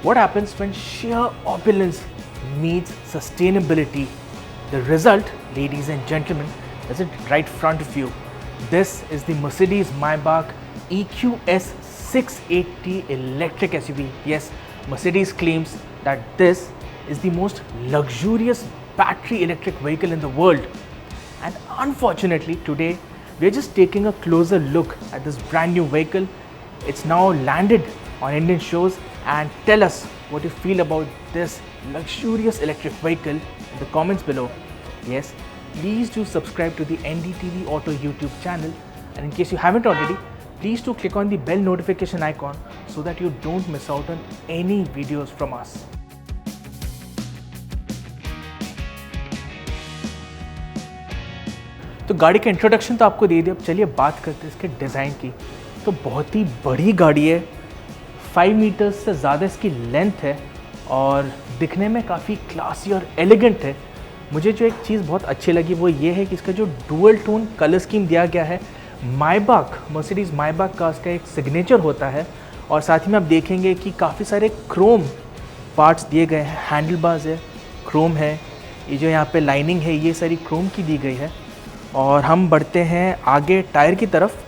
What happens when sheer opulence meets sustainability? The result, ladies and gentlemen, is it right in front of you. This is the Mercedes-Maybach EQS 680 electric SUV. Yes, Mercedes claims that this is the most luxurious battery electric vehicle in the world. And unfortunately, today we are just taking a closer look at this brand new vehicle. It's now landed on Indian shores, and tell us what you feel about this luxurious electric vehicle in the comments below. Yes, please do subscribe to the NDTV Auto YouTube channel, and in case you haven't already, please do click on the bell notification icon so that you don't miss out on any videos from us. तो गाड़ी का introduction तो आपको दे दिया, अब चलिए बात करते हैं इसके डिज़ाइन की। तो बहुत ही बड़ी गाड़ी है, 5 मीटर से ज़्यादा इसकी लेंथ है और दिखने में काफ़ी क्लासी और एलिगेंट है। मुझे जो एक चीज़ बहुत अच्छी लगी वो ये है कि इसका जो डुअल टोन कलर स्कीम दिया गया है, मायबाख, मर्सिडीज़ मायबाख का उसका एक सिग्नेचर होता है। और साथ ही में आप देखेंगे कि काफ़ी सारे क्रोम पार्ट्स दिए गए हैं, हैंडल बार्स है, क्रोम है, ये जो यहाँ पे लाइनिंग है ये सारी क्रोम की दी गई है। और हम बढ़ते हैं आगे टायर की तरफ,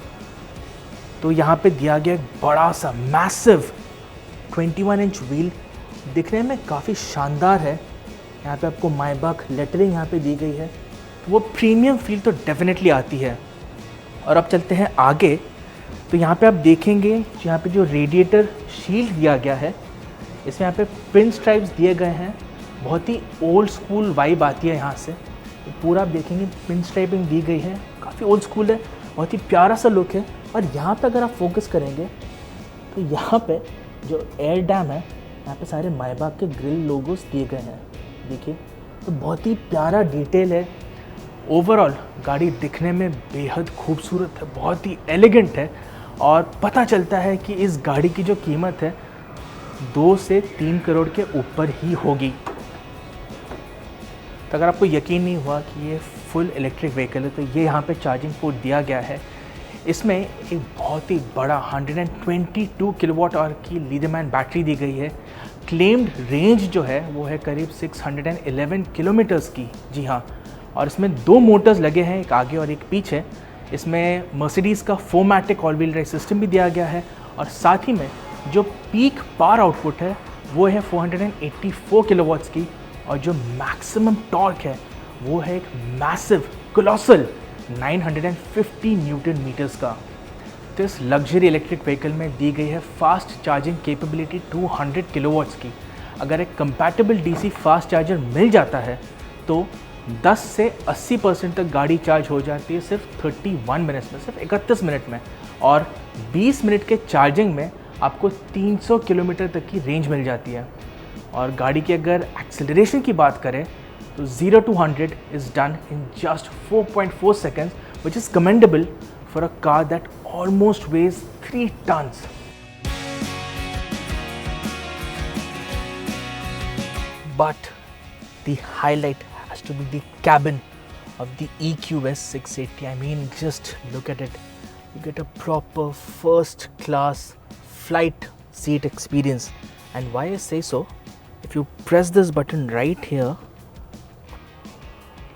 तो यहाँ पे दिया गया एक बड़ा सा मैसिव 21 इंच व्हील, दिखने में काफ़ी शानदार है। यहाँ पे आपको मायबाख लेटरिंग यहाँ पे दी गई है, तो वो प्रीमियम फील तो डेफिनेटली आती है। और अब चलते हैं आगे, तो यहाँ पे आप देखेंगे यहाँ पे जो रेडिएटर शील्ड दिया गया है, इसमें यहाँ पे पिन स्ट्राइप्स दिए गए हैं, बहुत ही ओल्ड स्कूल वाइब आती है यहाँ से। तो पूरा आप देखेंगे पिन स्ट्राइपिंग दी गई है, काफ़ी ओल्ड स्कूल है, बहुत ही प्यारा सा लुक है। और यहाँ पे अगर आप फोकस करेंगे तो यहाँ पे जो एयर डैम है, यहाँ पे सारे मायबाख के ग्रिल लोगोस दिए गए हैं, देखिए, तो बहुत ही प्यारा डिटेल है। ओवरऑल गाड़ी दिखने में बेहद खूबसूरत है, बहुत ही एलिगेंट है और पता चलता है कि इस गाड़ी की जो कीमत है 2 से 3 करोड़ के ऊपर ही होगी। तो अगर आपको यकीन नहीं हुआ कि ये फुल इलेक्ट्रिक व्हीकल है, तो ये यहाँ पे चार्जिंग पोर्ट दिया गया है। इसमें एक बहुत ही बड़ा 122 किलोवाट आवर की लिथियम बैटरी दी गई है। क्लेम्ड रेंज जो है वो है करीब 611 किलोमीटर्स की, जी हाँ। और इसमें 2 मोटर्स लगे हैं, एक आगे और एक पीछे। इसमें मर्सिडीज़ का 4मैटिक ऑल व्हील ड्राइव सिस्टम भी दिया गया है और साथ ही में जो पीक पावर आउटपुट है वो है 484 किलोवाट्स की, और जो मैक्सिमम टॉर्क है वो है एक मैसिव कोलोसल 950 न्यूटन मीटर्स का। तो इस लग्जरी इलेक्ट्रिक व्हीकल में दी गई है फास्ट चार्जिंग कैपेबिलिटी 200 किलोवाट्स की। अगर एक कंपैटिबल डीसी फास्ट चार्जर मिल जाता है तो 10 से 80% तक गाड़ी चार्ज हो जाती है सिर्फ 31 मिनट्स में, सिर्फ 31 मिनट में। और 20 मिनट के चार्जिंग में आपको 300 किलोमीटर तक की रेंज मिल जाती है। और गाड़ी की अगर एक्सेलरेशन की बात करें तो 0 to 100 is done in just 4.4 seconds, which is commendable for a car that almost weighs 3 tons. But the highlight has to be the cabin of the EQS 680. I mean, just look at it. You get a proper first class flight seat experience. And why I say so, if you press this button right here,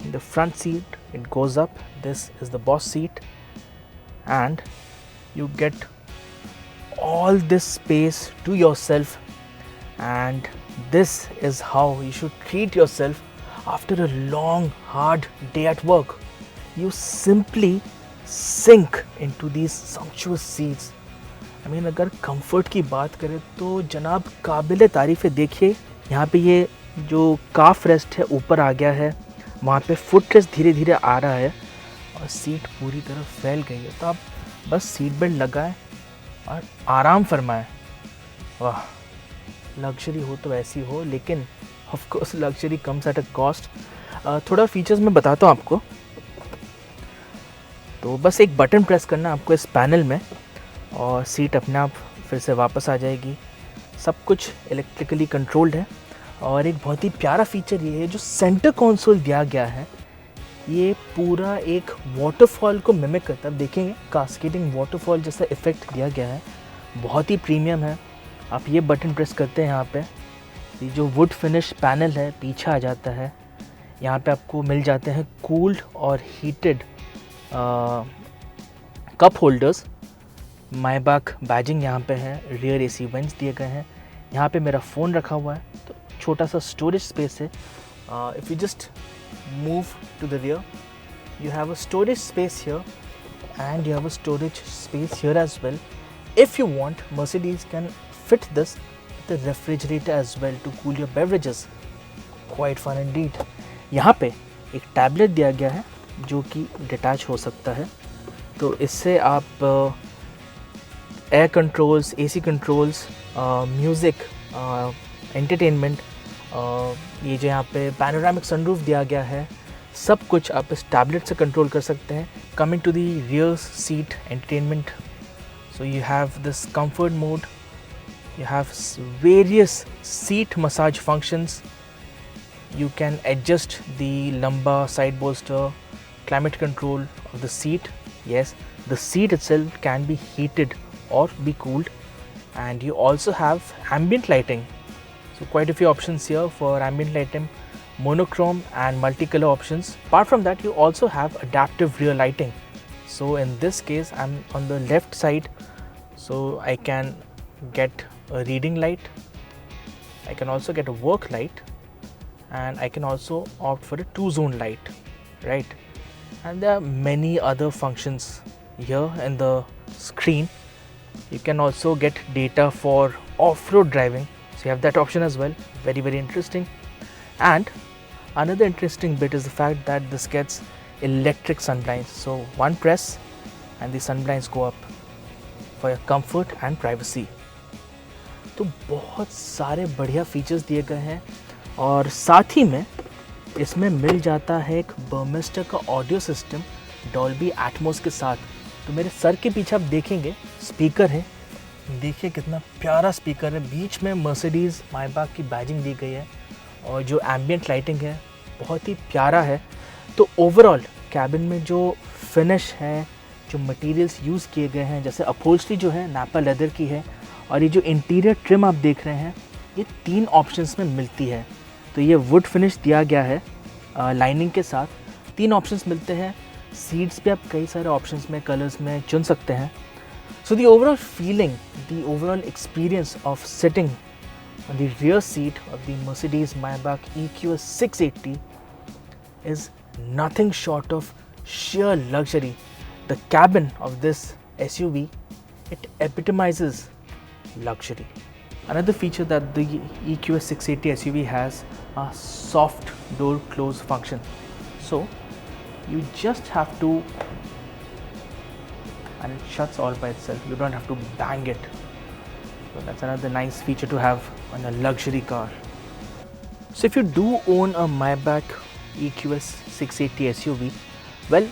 in the front seat it goes up. This is the boss seat, and you get all this space to yourself, and this is how you should treat yourself after a long hard day at work. You simply sink into these sumptuous seats. I mean, अगर comfort की बात करें तो जनाब काबिल तारीफ़ है। देखिए यहाँ पे ये जो काफ रेस्ट है ऊपर आ गया है, वहाँ पे फुट रेस्ट धीरे धीरे आ रहा है और सीट पूरी तरह फैल गई है। तो आप बस सीट बेल्ट लगाएं और आराम फरमाएं। वाह, लग्जरी हो तो ऐसी हो, लेकिन of course luxury comes at a cost. थोड़ा फीचर्स मैं बताता हूँ आपको। तो बस एक बटन प्रेस करना आपको इस पैनल में और सीट अपने आप फिर से वापस आ जाएगी। सब कुछ इलेक्ट्रिकली कंट्रोल्ड है। और एक बहुत ही प्यारा फीचर ये है, जो सेंटर कंसोल दिया गया है ये पूरा एक वाटरफॉल को मिमिक करता है। आप देखेंगे कास्केडिंग वाटरफॉल जैसा इफ़ेक्ट दिया गया है, बहुत ही प्रीमियम है। आप ये बटन प्रेस करते हैं यहाँ पे, ये जो वुड फिनिश पैनल है पीछे आ जाता है। यहाँ पे आपको मिल जाते हैं कूल्ड और हीटेड कप होल्डर्स। मायबाक बैजिंग यहाँ पे है, रियर एसी वेंट्स दिए गए हैं। यहाँ पे मेरा फ़ोन रखा हुआ है, तो छोटा सा स्टोरेज स्पेस है। If you just move to the rear, you have a storage space here and you have a storage space here as well. If you want, Mercedes can fit this with a refrigerator as well to cool your beverages. Quite fun indeed. यहाँ पे एक tablet दिया गया है जो कि detach हो सकता है, तो इससे आप air controls, AC controls, music, entertainment, ये जो यहाँ पे पैनोरामिक सनरूफ दिया गया है, सब कुछ आप इस टैबलेट से कंट्रोल कर सकते हैं। Coming to the rear seat entertainment, so you have this comfort mode, you have various seat massage functions, you can adjust the lumbar side bolster, climate control of the seat. Yes, the seat itself can be heated or be cooled, and you also have ambient lighting. So quite a few options here for ambient lighting, monochrome and multicolor options. Apart from that, you also have adaptive rear lighting. So in this case, I'm on the left side, so I can get a reading light, I can also get a work light, and I can also opt for a 2-zone light, right? And there are many other functions here in the screen. You can also get data for off-road driving, so you have that option as well. Very interesting. And another interesting bit is the fact that this gets electric sunblinds. So one press and the sunblinds go up for your comfort and privacy. तो बहुत सारे बढ़िया features दिए गए हैं, और साथ ही में इसमें मिल जाता है एक बर्मिस्टर का ऑडियो सिस्टम डॉल्बी एटमॉस के साथ। तो मेरे सर के पीछे आप देखेंगे स्पीकर है, देखिए कितना प्यारा स्पीकर है, बीच में मर्सिडीज़ मायबाक की बैजिंग दी गई है, और जो एम्बियंट लाइटिंग है बहुत ही प्यारा है। तो ओवरऑल कैबिन में जो फिनिश है, जो मटेरियल्स यूज़ किए गए हैं, जैसे अपहोल्स्ट्री जो है नापा लेदर की है, और ये जो इंटीरियर ट्रिम आप देख रहे हैं ये 3 ऑप्शंस में मिलती है। तो ये वुड फिनिश दिया गया है लाइनिंग के साथ, 3 ऑप्शंस मिलते हैं। सीट्स पे आप कई सारे ऑप्शंस में, कलर्स में चुन सकते हैं। So the overall feeling, the overall experience of sitting on the rear seat of the Mercedes-Maybach EQS 680 is nothing short of sheer luxury. The cabin of this SUV, it epitomizes luxury. Another feature that the EQS 680 SUV has a soft door close function. So you just have to, and it shuts all by itself. You don't have to bang it. So that's another nice feature to have on a luxury car. So if you do own a Maybach EQS 680 SUV, well,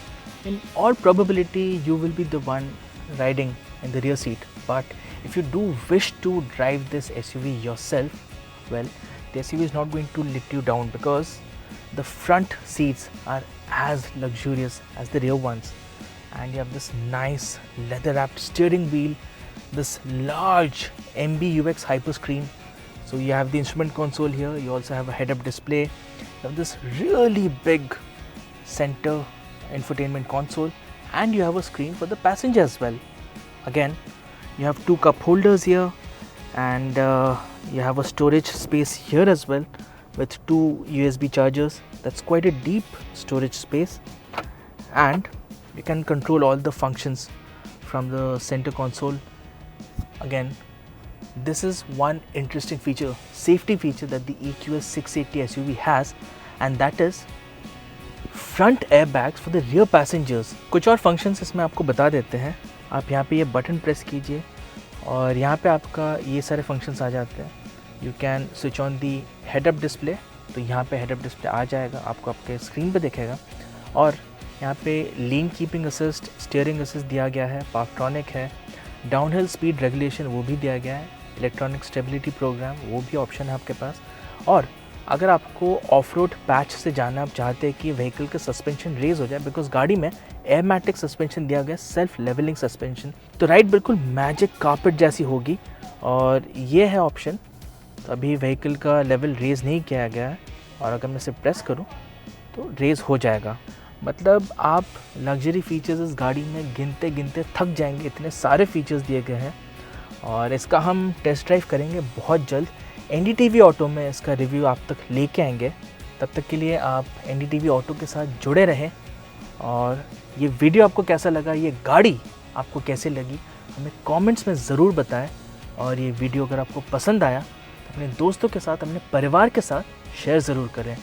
in all probability you will be the one riding in the rear seat. But if you do wish to drive this SUV yourself, well, the SUV is not going to let you down, because the front seats are as luxurious as the rear ones, and you have this nice leather wrapped steering wheel, this large MBUX hyperscreen. So you have the instrument console here, you also have a head-up display, you have this really big center infotainment console, and you have a screen for the passenger as well. Again, you have 2 cup holders here, and you have a storage space here as well with 2 USB chargers. That's quite a deep storage space, and you can control all the functions from the center console. Again, this is one interesting feature, safety feature that the EQS 680 SUV has, and that is front airbags for the rear passengers. कुछ और functions इसमें आपको बता देते हैं। आप यहाँ पे ये बटन प्रेस कीजिए और यहाँ पे आपका ये सारे functions आ जाते हैं। You can switch on the head-up display, तो यहाँ पे head-up display आ जाएगा, आपको आपके स्क्रीन पे दिखेगा। और यहाँ पे लेन कीपिंग असिस्ट, स्टीयरिंग असिस्ट दिया गया है, पार्कट्रॉनिक है, डाउनहिल स्पीड रेगुलेशन वो भी दिया गया है, इलेक्ट्रॉनिक स्टेबिलिटी प्रोग्राम वो भी ऑप्शन है आपके पास। और अगर आपको ऑफ रोड पैच से जाना, आप चाहते हैं कि व्हीकल का सस्पेंशन रेज हो जाए, बिकॉज गाड़ी में एयरमैटिक सस्पेंशन दिया गया, सेल्फ लेवलिंग सस्पेंशन, तो राइड बिल्कुल मैजिक कारपेट जैसी होगी। और ये है ऑप्शन। तो अभी व्हीकल का लेवल रेज़ नहीं किया गया है और अगर मैं इसे प्रेस करूं तो रेज़ हो जाएगा। मतलब आप लग्जरी फ़ीचर्स इस गाड़ी में गिनते गिनते थक जाएंगे, इतने सारे फ़ीचर्स दिए गए हैं। और इसका हम टेस्ट ड्राइव करेंगे बहुत जल्द। NDTV ऑटो में इसका रिव्यू आप तक लेके आएंगे। तब तक के लिए आप NDTV ऑटो के साथ जुड़े रहें। और ये वीडियो आपको कैसा लगा, ये गाड़ी आपको कैसे लगी, हमें कमेंट्स में ज़रूर बताएं। और ये वीडियो अगर आपको पसंद आया तो अपने दोस्तों के साथ, अपने परिवार के साथ शेयर ज़रूर करें।